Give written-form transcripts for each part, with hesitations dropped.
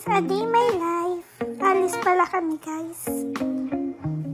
guys, a day my life. Alis pala kami guys.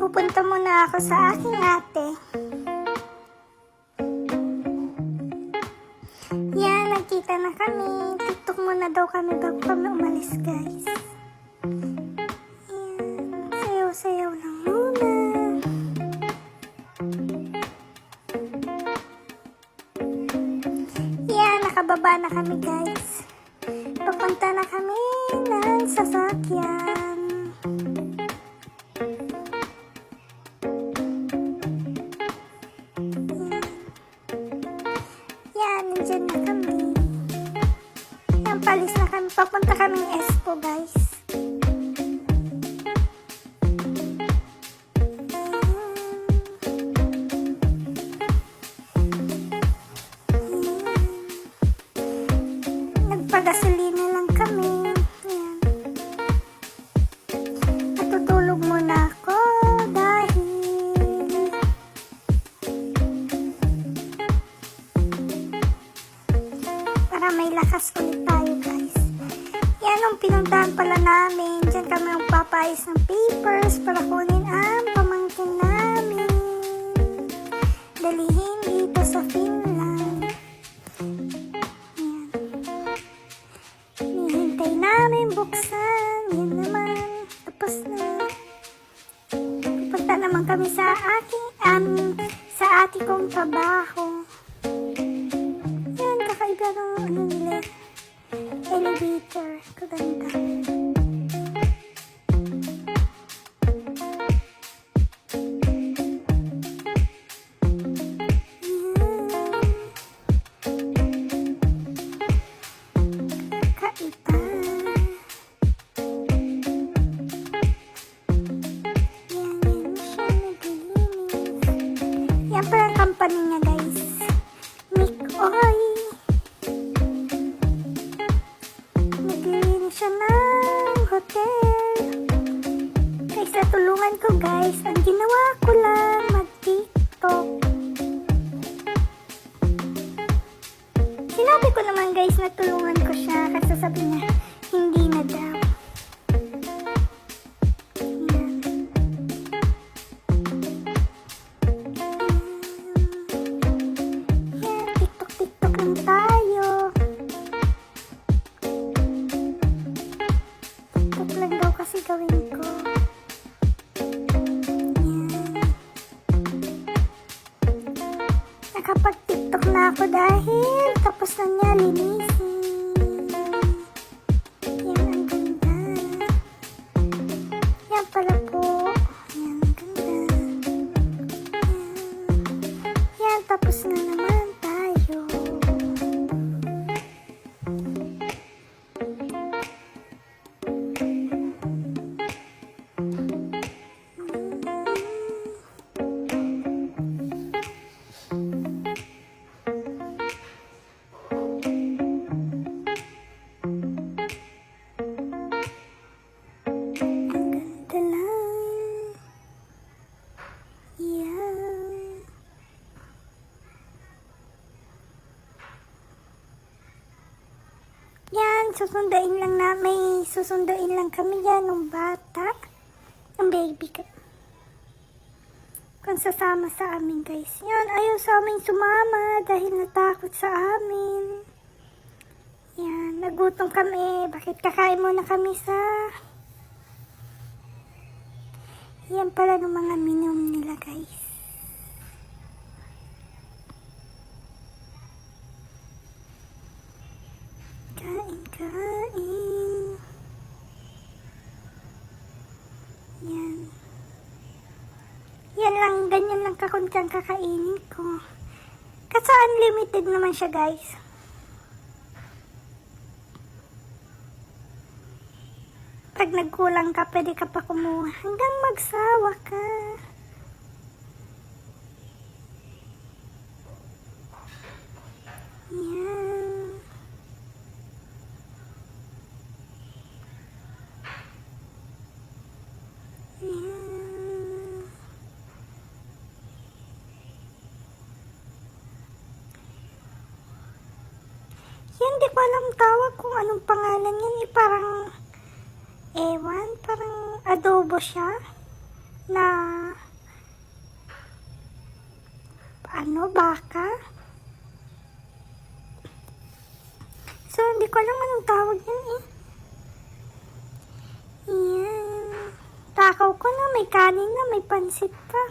Pupunta muna ako sa aking ate. Yan, nagkita na kami. TikTok muna daw kami bago kami umalis guys. Yan, sayaw-sayaw lang muna. Yan, nakababa na kami guys. Papunta na kami ng sasakyan. Yan, nandiyan na kami. Yan, palis na kami. Papunta kaming Expo guys. Nagpagasolina lang kami. Yan. Natutulog muna ako dahil para may lakas ulit tayo guys. Yan ang pinuntahan pala namin. Diyan kami magpapayos ng papers para kunin ang pamangkin namin. Dalihin dito sa Finland. Hintay namin buksan. Yan naman. Tapos na. Pupunta naman kami sa sa ate kong trabaho. Yan, kakaiba ng ano nila. Elevator. Kaganda. Yan pa ang company niya guys. Mikoy. Naglilinis siya ng hotel. Kaysa tulungan ko guys, ang ginawa ko lang mag-TikTok. Sinabi ko naman guys na tulungan ko siya kasi sabi niya hindi na daw. Lang daw kasi gawin ko. Yan. Nakapag-TikTok na ako dahil tapos na niya linisin. Yan, ang ganda. Yan pala po. Yan, ang ganda. Yan, tapos na naman tayo. Yan, susunduin lang kami yan ng bata, ng baby ka. Kung sasama sa amin guys. Yan, ayaw sa amin sumama dahil natakot sa amin. Yan, nagutom kami. Bakit kakain muna kami sa... Yan pala ng mga minum nila guys. Kain. Yan. Yan lang, ganyan lang kakuntsang kakainin ko. Kasi unlimited naman siya guys. Pag nagkulang ka, pwede ka pa kumuha hanggang magsawa ka. Yan. Yan, di ko alam tawag kung anong pangalan yan. Parang Ewan, parang adobo siya na baka. So, hindi ko alam anong tawag yan eh. Yan. Takaw ko na, may kanin na, may pansit pa.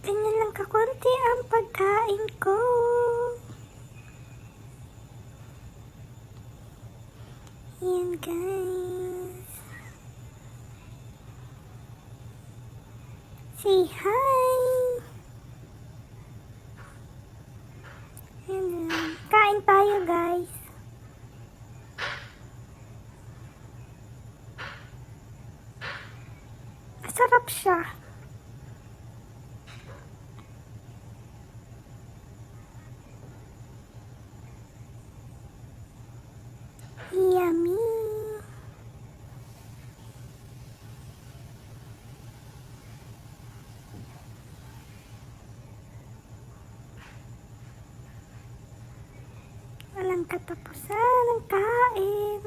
Ganyan lang kakunti ang pagkain ko. Yan guys. Say hi. Yan lang. Kain tayo guys. Masarap siya. Yummy. Walang katapusan ng kain.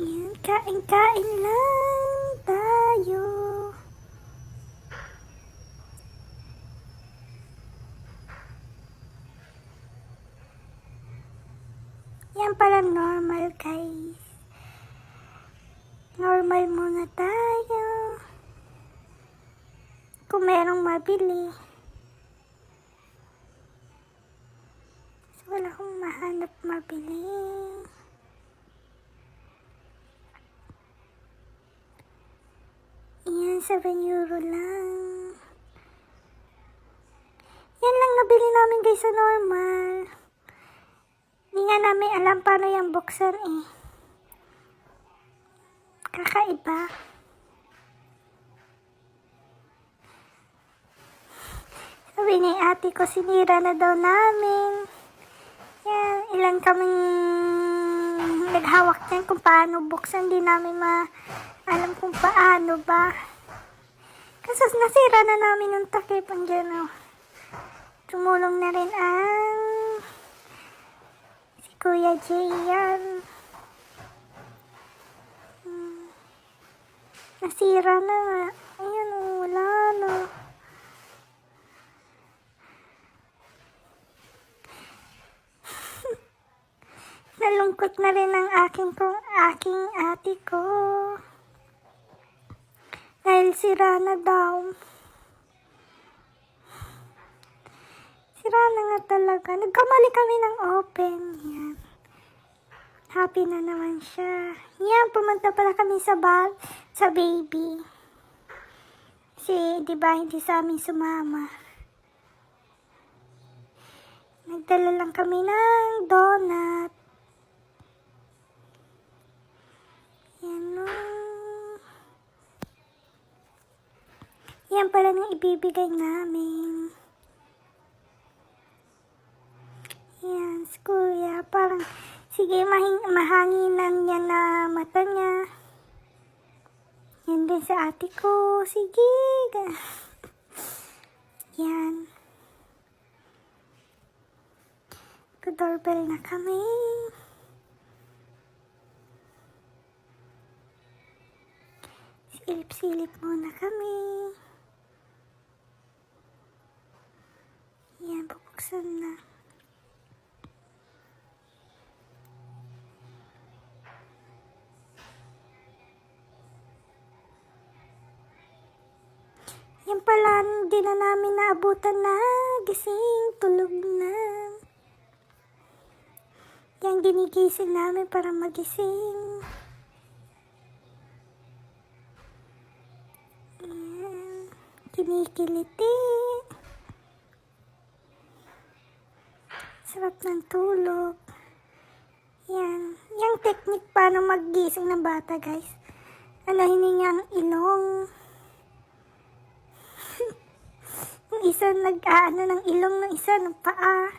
Yan, kain-kain lang tayo. Yan pala normal guys. Normal muna tayo. Kung merong mabili. So, wala akong mahanap mabili. Yan, 7 euro lang. Yan lang nabili namin guys sa normal. Hindi nga namin alam paano yung buksan eh. Kakaiba. Sabi ni ate ko, sinira na daw namin. Yan, ilan kaming naghawak niyan kung paano buksan. Di namin alam kung paano ba. Kasi nasira na namin yung takip. Ang dyan, oh. Tumulong na rin ang si Kuya Jay yan. Nasira na. Ayan, oh, wala na. Nalungkot na rin ang aking ate ko. Dahil sira na daw. Sira na nga talaga. Nagkamali kami ng open. Yan. Happy na naman siya. Yan, pumunta pala kami sa baby. Kasi, di ba, hindi sa amin sumama. Nagdala lang kami ng donut. Yan o. Yan pala nang ibibigay namin. Yan, si Kuya. Parang, sige, mahanginan niya na mata niya. Yan din sa ate ko. Sige. Yan. Doorbell na kami. Silip-silip muna kami. Yan, bubuksan na. Yan pala, hindi na namin naabutan na. Gising, tulog na. Yan, ginigising namin para magising. Yan, kinikiliti. Sarap ng tulog. Yan. Yung technique paano maggising ng bata, guys. Alahin niya ang ilong. Yung isa nag-aano ng ilong, ng isa ng paa.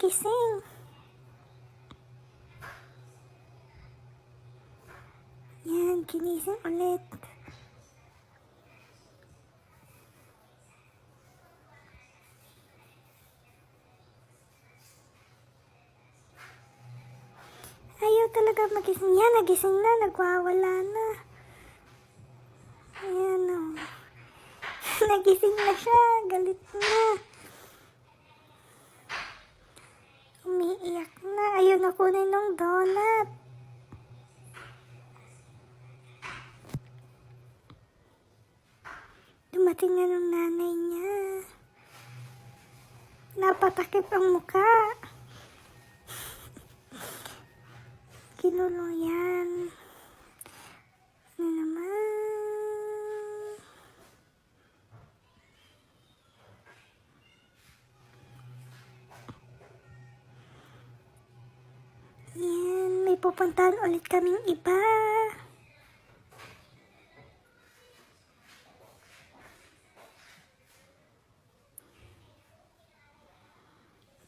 magising. Yan, ginising ulit. Ayaw talaga magising. Yan, nagising na, nagwawala na. Ayan o. Nagising na siya, galit na. Umiiyak na, ayaw na kunin ng donut. Dumating na ng nanay niya. Napatakip ang muka. Kinulo yan. Ano naman? Yan, may pupuntahan ulit kaming iba.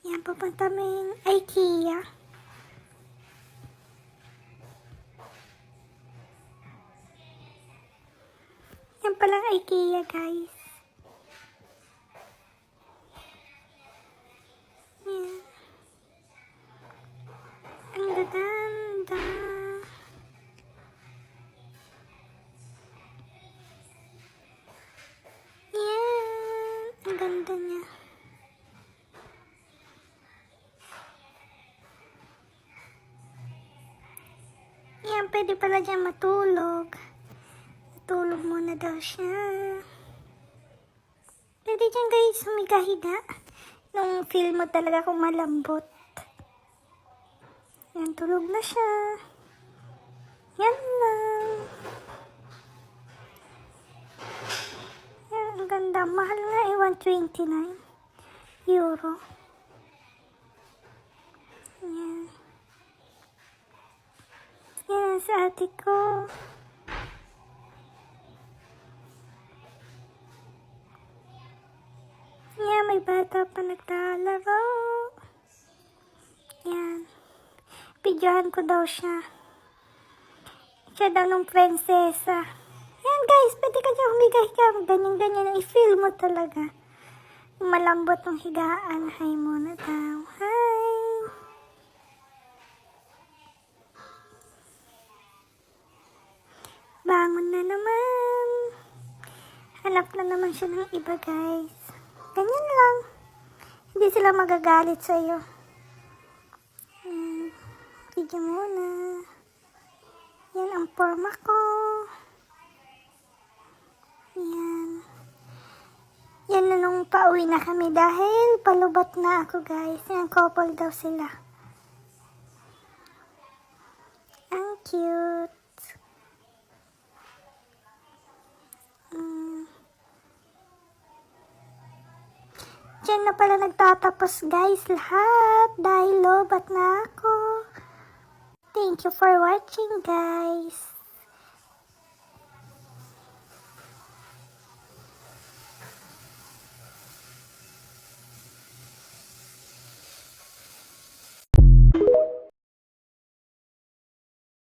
Yan, pupunta kaming IKEA. Yan palang IKEA, guys. Yan. Ang gaganda. Yan. Ang ganda niya. Yan, pwede pala dyan matulog. Tulog muna daw siya. Pwede dyan guys, humiga-higa. Nung feel mo talaga kung malambot. Yan, tulog na siya. Yan lang. Yan, ang ganda. Mahal nga eh, €129. Yan. Yan sa ate ko. Yan, may bata pa naglalaro. Yan. Videohan ko daw siya. Siya daw ng prinsesa. Yan guys, pwede ka dyan humiga-higa. Ganyan-ganyan. I-feel mo talaga. Malambot ng higaan. Hi muna daw. Hi. Bangon na naman. Hanap na naman siya ng iba guys. Ganyan lang. Hindi sila magagalit sa iyo. Video muna. Yan ang forma ko. Yan. Yan na nung pauwi na kami dahil palubat na ako guys. Yan, couple daw sila. Ang cute. Diyan na pala nagtatapos guys lahat dahil lobat na ako. Thank you for watching guys.